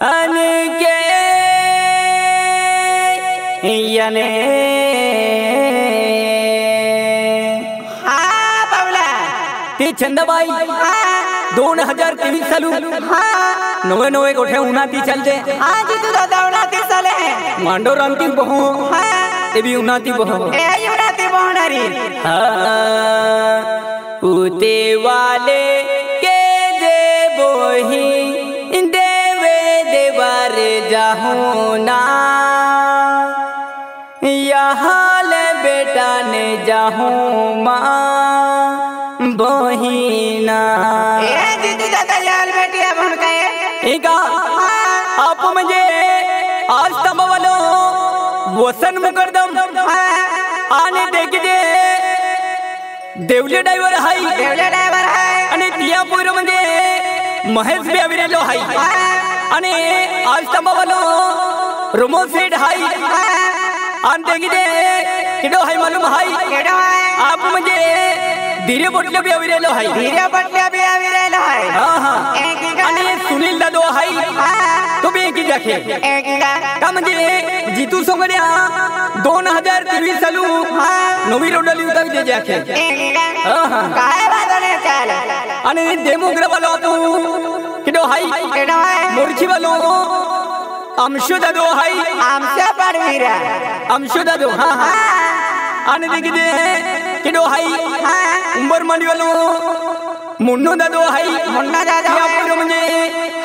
अनके यने हाँ बाबला ते चंदाबाई 2023 सालू नवे नवे गोठे उन्हाती चलते हाँ जी तू दादा उन्हाती साले मांडो रांती बहु ते भी उन्हाती बहु ए उन्हाती बहुनारी उते वाले के दे बोही देवे देवर जाहू ना यहाँ ले बेटा ने जाहू माँ बहिना ए जी तू दादा याल बेटिया बहन का एका आप मुझे आज तब वालों वसन मुकरदम आने देख दे देवले ड्राइवर हाय आणि तिया पोर म्हणजे महेश बी अविरेलो हाय आणि आज तबा वालो रोमो सेठ हाय आणि देखी दे किडो हाय मालूम हाय आप म्हणजे धीरे पटले बी अविरेलो हाय हां आणि सुनील दादो हाय तो बी एकी जाखे का म्हणजे जीतू सोंगड्या 2023 सालू नवी रोडली उतार दे जाखे काय बादने चाल आणि डेमोग्रा वालो आपू किडो हाय मोरची वालो अमशु दादो हाय आमच्या पाडवीरा अमशु दादो हां आणि देखी दे किडो हाय उंबर मंडी वालो मुन्नो दादो हाय मुन्ना दादा या म्हणजे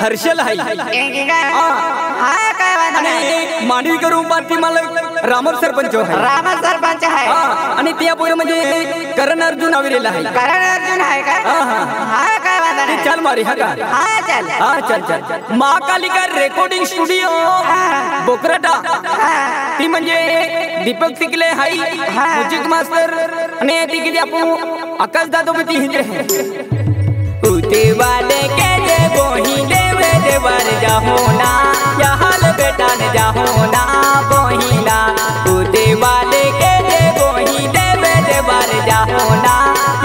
हर्षल हाय हां काय बादने मांडवी करू पार्टी मालक रामर सरपंच आहे आणि त्या पोर म्हणजे करण अर्जुन अविरेला आहे का हां काय बादने चल मारी हा का हां चल महाकालिका रेकॉर्डिंग स्टुडिओ बोकराटा ती म्हणजे दीपक सिकले हाय म्युझिक मास्टर आणि ती किती आपण आकाश दादो ती हिंदे उते वाले के दे बोही देवे देवर जाहो ना यहाल बेटा ने जाहो ना बोहिना उते वाले के दे बोही देवे देवर जाहो ना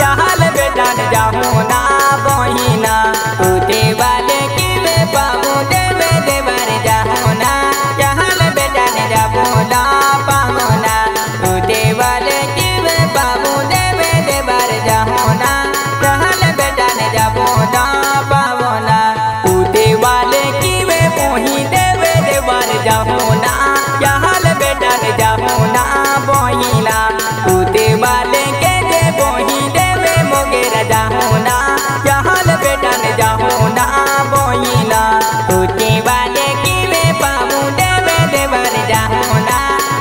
यहाल बेटा ने जाहो ना बोहिना उते वाले की वे बाबू देवे देवर जाहो ना यहाल बेटा ने जाहो ना पावना उते वाले की वे बाबू देवे देवर जाहो ना यहाल बेटा ने जाहो ना पावना उते वाले की वे बोही देवे देवर जाहो ना यहाल बेटा ने जाहो ना बोहिना उते वाले के दे बोही देवे मोगेरा जाहो ना यहाल बेटा ने जाहो ना बोहिना उते वाले की वे बाबू देवे देवर जाहो ना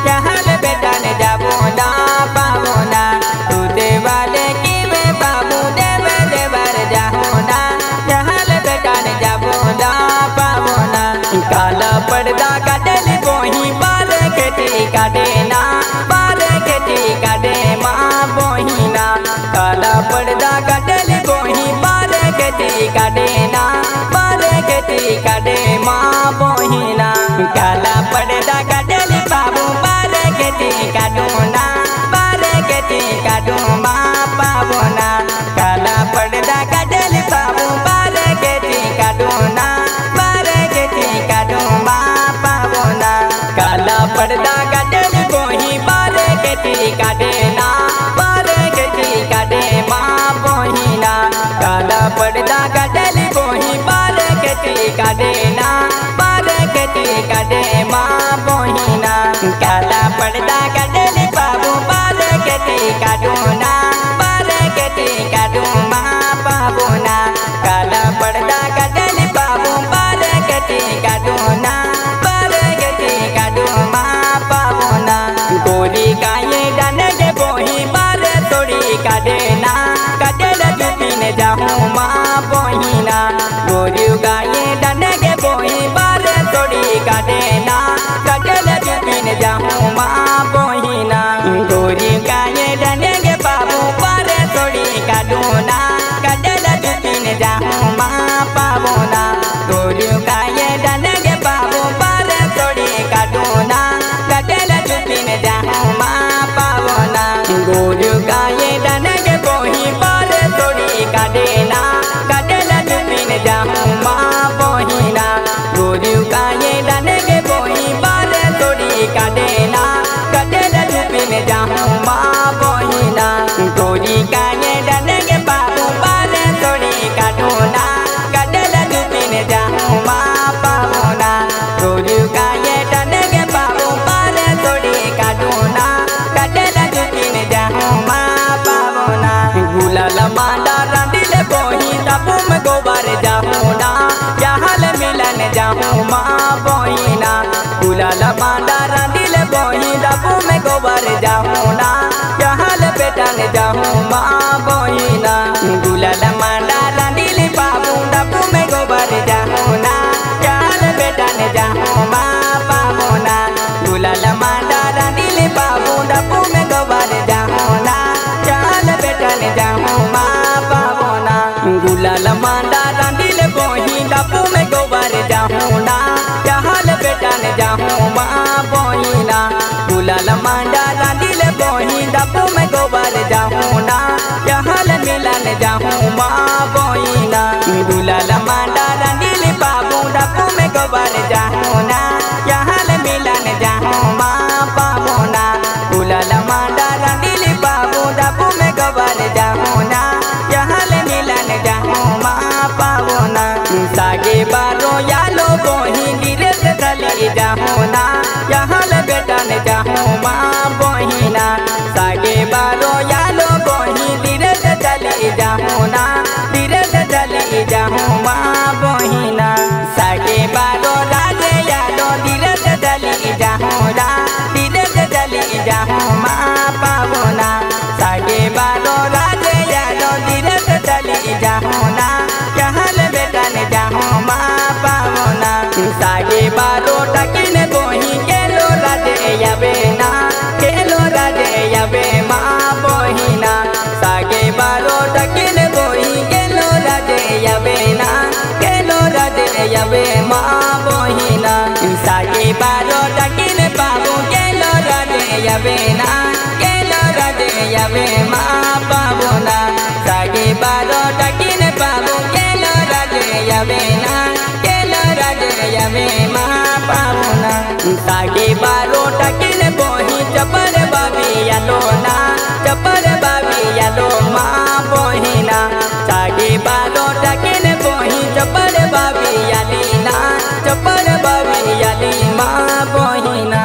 यहाल बेटा ने जाहो ना पावना उते वाले की वे बाबू देवे देवर जाहो ना यहाल बेटा ने जाहो ना पावना काला पर्दा काटल बोही बाल खेती काटे ना बाल खेती काटे माँ बोहिना काला पर्दा काटल बोही बाल खेती काटे ना बाल खेती काटे माँ बोहिना काला पर्दा काटल बाबू बाल खेती काटो ना बाल खेती काटो माँ पावना काला पर्दा काटल बाबू बाल खेती काटो ना बाल खेती काटो माँ पावना काला पर्दा काटल बोही बाल खेती काटे ना बाल खेती काटे माँ बोहिना काला पर्दा काटल बोही बाल खेती काटे ना बाल खेती काटे माँ बोहिना काला पर्दा काटल बाबू बाल खेती काटो ना बाल खेती काटो माँ पावना काला पर्दा काटल बाबू बाल खेती काटो ना बाल खेती काटो माँ पावना गोरी गाये डाने के बोही बाल तोड़ी काटे ना काटल जुपीन जाहूँ माँ बोहिना गोरी गाये डाने के बोही बाल तोड़ी काटे ना काटल जुपीन जाहूँ माँ बोहिना गोरी गाये डाने के बाबू बाल तोड़ी काटो ना काटल जुपीन जाहूँ माँ पावना गोरी गाये डाने के बाबू बाल तोड़ी काटो ना काटल जुपीन जाहूँ माँ पावना गोरी गाये डाने के बोही बाल तोड़ी काटे ना काटल जुपीन जाहूँ माँ मांडा रांदिल बोही डबू में गोबर जाऊँ ना यहल बेटा ने जाऊँ माँ बोही ना गुलाल मांडा रांदिल बाबू डबू में गोबर जाऊँ ना यहल बेटा ने जाऊँ माँ बाबू ना गुलाल मांडा रांदिल बाबू डबू में गोबर जाऊँ ना यहल बेटा ने जाऊँ माँ बाबू ना गुलाल मांडा रांदिल बोही डबू में गोबर जाऊँ ना यहल बेटा ने जाऊँ माँ बोही ना गुलाल मांडा रांदिल बोही डबू में गोबर जाऊँ ना यहल मिलन जाऊँ माँ बोही ना गुलाल मांडा रांदिल बाबू डबू में गोबर जाऊँ ना यहल मिलन जाऊँ माँ बाबू ना गुलाल मांडा रांदिल बाबू डबू में गोबर जाऊँ ना यहल मिलन जाऊँ माँ बाबू ना सागे बारो यालो बोही गिरे से चली जाऊँ ना यहल बेटा ने जाऊँ माँ बोही ना सागे बारो यालो बोही गिरे से चली जाऊँ ना गिरे से चली जाऊँ माँ बोही ना सागे बारो राजे यालो गिरे से चली जाऊँ ना गिरे से चली जाऊँ माँ बाबू ना सागे बारो राजे यालो गिरे से चली जाऊँ ना यहल बेटा ने जाऊँ माँ बाबू ना सागे बारो टकिन बोही केलो राजे याबे ना केलो राजे याबे माँ बोही ना सागे बारो टकिन बोही केलो राजे याबे ना केलो राजे याबे माँ बोही ना सागे बारो टकिन बाबू केलो राजे याबे ना केलो राजे याबे माँ बाबू ना सागे बारो टकिन बाबू केलो राजे याबे ना केलो राजे याबे माँ बाबू ना सागे बारो टकिन बोही चपर बाबी यालो ना चपर बाबी यालो माँ बोही ना सागे बारो टकिन बोही चपर बाबी याली ना चपर बाबी याली माँ बोही ना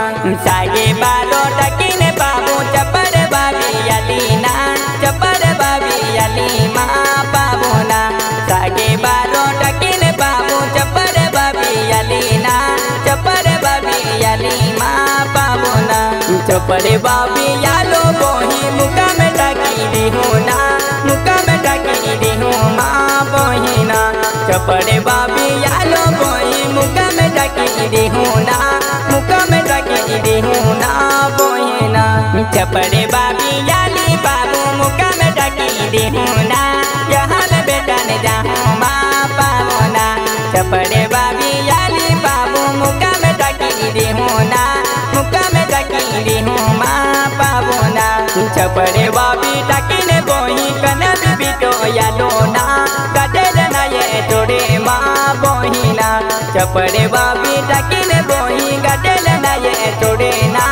सागे बारो टकिन बाबू चपर बाबी याली ना चपर बाबी याली माँ बाबू ना सागे बारो टकिन बाबू चपर बाबी याली ना चपर बाबी याली माँ बाबू ना चपर बाबी यालो बोही मुका में टकी दी हूँ ना मुका में टकी दी हूँ माँ बोही ना चपर बाबी यालो बोही मुका में टकी दी हूँ ना मुका में टकी दी हूँ ना बोही ना चपर बाबी याली बाबू मुका में टकी दी हूँ ना यहल बेटा ने जाऊँ माँ बाबू ना चपर बाबी याली बाबू मुका में टकी दी हूँ ना मुका में टकी दी हूँ माँ बाबू ना चपर बाबी टकी ने बोही कने बीबी तो यालो ना गडल ना ये तोड़े माँ बोही ना चपर बाबी टकी ने बोही गडल ना ये तोड़े ना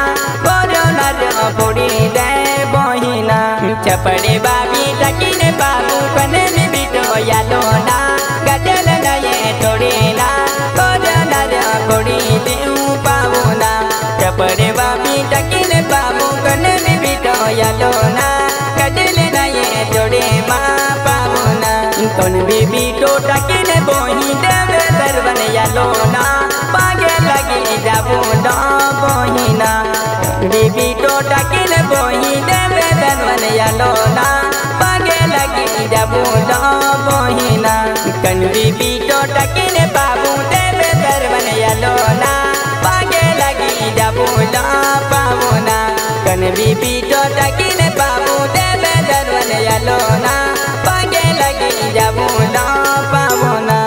बोलो नर बोड़ी दे बोही ना चपर बाबी टकी ने बाबू कने बीबी तो यालो ना गडल ना ये तोड़े ना बोलो नर बोड़ी दे बाबू ना चपर बाबी टकी ने बाबू कने बीबी तो यालो ना गडल ना ये तोड़े माँ बाबू ना कौन बीबी तो टकी ने बोही देवे दरवन यालो ना पागे लगी जाबू ना बोही ना बीबी तो टकी ने बोही देवे दरवन यालो ना पागे लगी जाबू ना बोही ना कन बीबी तो टकी ने बाबू देवे दरवन यालो ना पागे लगी जाबू ना बाबू ना कन बीबी तो टकी ने बाबू देवे दरवन यालो ना पागे लगी जाबू ना बाबू ना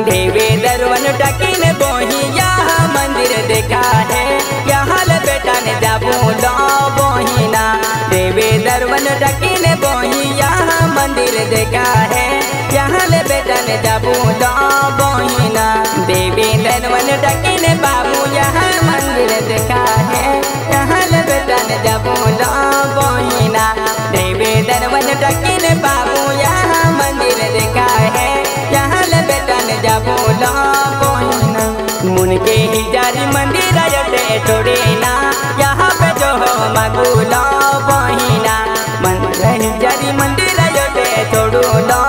देवे दरवन टकी ने बोही यहाँ मंदिर देखा है यहल बेटा ने जाबू ना बोही ना देवे दरवन टकी ने बोही यहाँ मंदिर देखा है यहल बेटा ने जाबू ना बोही ना देवे दरवन टकी ने बाबू यहाँ मंदिर देखा है यहल बेटा ने जाबू ना बोही ना देवे दरवन टकी ने बाबू यहाँ मंदिर देखा है यहल बेटा ने जाबू ना बोही ना मुनके ही जारी मंदिर आयते थोड़े ना यहाँ पे जो हो मगुला बोही ना मंदिर जारी मंदिर आयते छोड़ो ना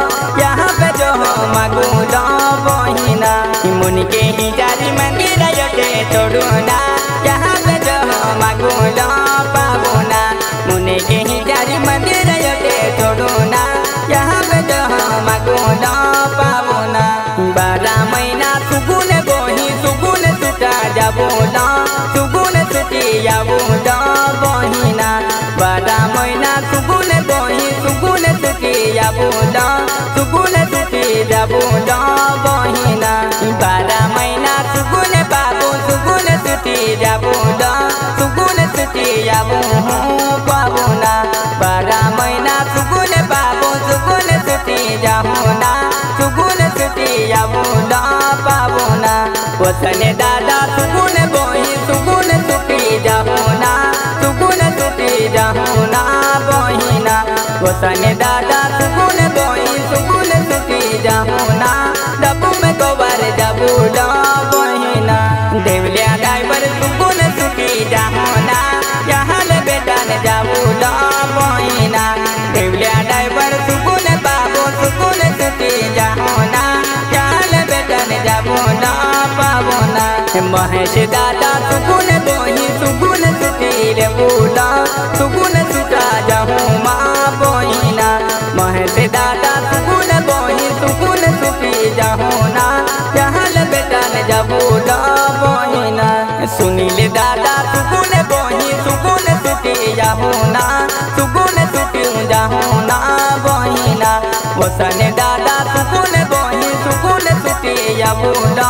यहाँ पे जो हो मगुला बोही ना मुनके ही जारी मंदिर आयते छोड़ो ना यहाँ ना पावना मुने के ही जारी मंदिर योटे छोड़ो ना यहाँ पे जो मागो ना पावना 12 महीना सुगुन गोही सुगुन सुटा जाबो ना सुगुन सुटी जाबो ना बहिना 12 महीना सुगुन गोही सुगुन सुटी जाबो ना सुगुन सुटी जाबो ना बहिना 12 महीना सुगुन बाबू सुगुन सुटी जाबो ना सुगुन सुटी जाबो बाबू ना 12 महीना सुगुन बाबू सुगुन सुटी जाबो ना सुगुन सुटी जाबो ना बाबू ना वसने दादा सुगुन बोही सुगुन सुटी जाबो ना सुगुन सुटी जाबो ना बहिना वसने दादा सुगुन बोही सुगुन सुटी जाबो ना डबू में गोबर जाबो ना बहिना देवलिया ड्राइवर सुगुन सुटी जाबो ना यहाँ ले बेटा ने जाबो ना बहिना देवलिया ड्राइवर सुगुन बाबू सुगुन सुटी जाबो ना यहाँ ले बेटा ने जाबो ना पाबो ना महेश दादा सुगुन बोही सुगुन सुटी रे बोला सुगुन सुटा जाहू माँ बहिना महेश दादा सुगुन बोही सुगुन सुटी जाहू ना यहाँ ले बेटा ने जाबो ना बहिना सुनील दादा सुगुन बोही सुगुन सुटी जाहू ना सुगुन सुटी जाहू ना बहिना वसन दादा सुगुन बोही सुगुन सुटी जाबो ना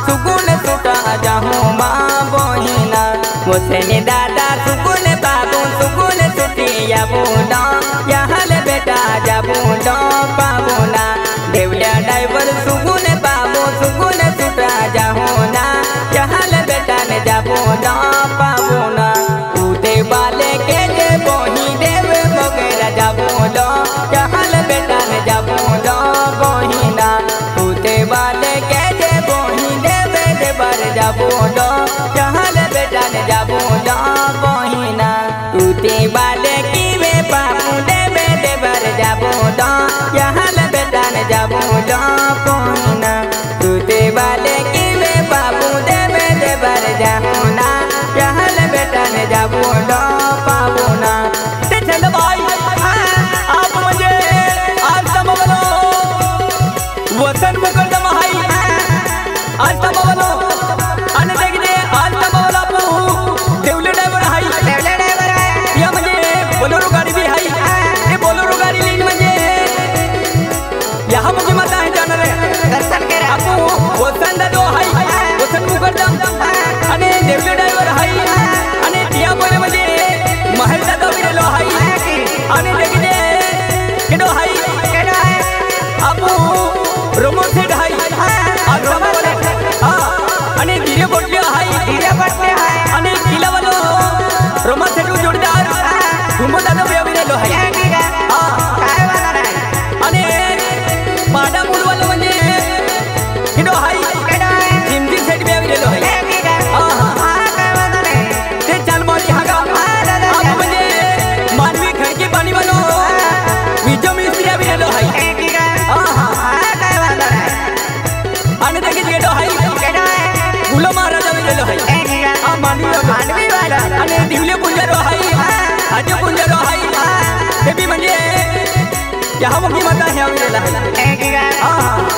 सुगुन सुटा जाहू माँ बहिना वसन दादा सुगुन बाबू सुगुन सुटी जाबो ना यहाँ ले बेटा जाबो ना पाबो ना देवलिया ड्राइवर सुगुन बाबू सुगुन सुटा जाहू ना यहाँ ले बेटा ने जाबो ना पाबो ना उदे वाले के जे बोही देव वगैरह जाबो ना यहाँ ले बेटा ने जाबो ना बहिना उदे वाले के जे बोही देव देवर जाबो ना यहाँ ले बेटा ने जाबो ना बहिना उदे वाले की वे बाबू देवे देवर जाबो ना यहाँ ले बेटा ने जाबो ना बहिना उदे वाले की वे बाबू देवे देवर जाबो ना यहाँ ले बेटा ने जाबो ना पाबो ना ते चल भाई आप मुझे आज तम बोलो वतन मुकद्दम हाई आज तम बोलो अन देख दे आज तम बोला पू देवले ड्राइवर हाई देवले ड्राइवर आहे या म्हणजे बोलेरो गाडी भी हाई ये बोलेरो गाडी लेन म्हणजे यहाँ मुझे माता है जाणार आहे दर्शन करा आपू वतन दादो हाई वतन मुकद्दम आणि देवले ड्राइवर हाई आणि त्या बोले म्हणजे महल दादा विरलो हाई आणि देख दे केडो हाई केडो आहे आपू रोमो सेट हाई आज रोमो बोले हां आणि धीरे बोलले हाई धीरे बटले आहे आणि किला वालो रोमा सेट जोडदार घुमो दादा विरलो हाई काय ठीक आहे हां काय वाला आहे आणि पाडा मूळ वालो म्हणजे केडो हाई केडो आहे जिमजी सेट विरलो हाई काय ठीक आहे हां हा काय वाला आहे ते चाल मारी हागा आप म्हणजे मानवी खडके पाणी वालो विजय मिस्त्री विरलो हाई काय ठीक आहे हां हा काय वाला आहे आणि देखील गेलो हाई केडो आहे गुलाम महाराज गेलो हाई काय ठीक आहे आ मानवी वाला आणि दिवले पुंजारो हाई आजी पुंजारो हाई हे बी म्हणजे यहाँ मुखी माता ह्या वेळेला हाई काय ठीक आहे हां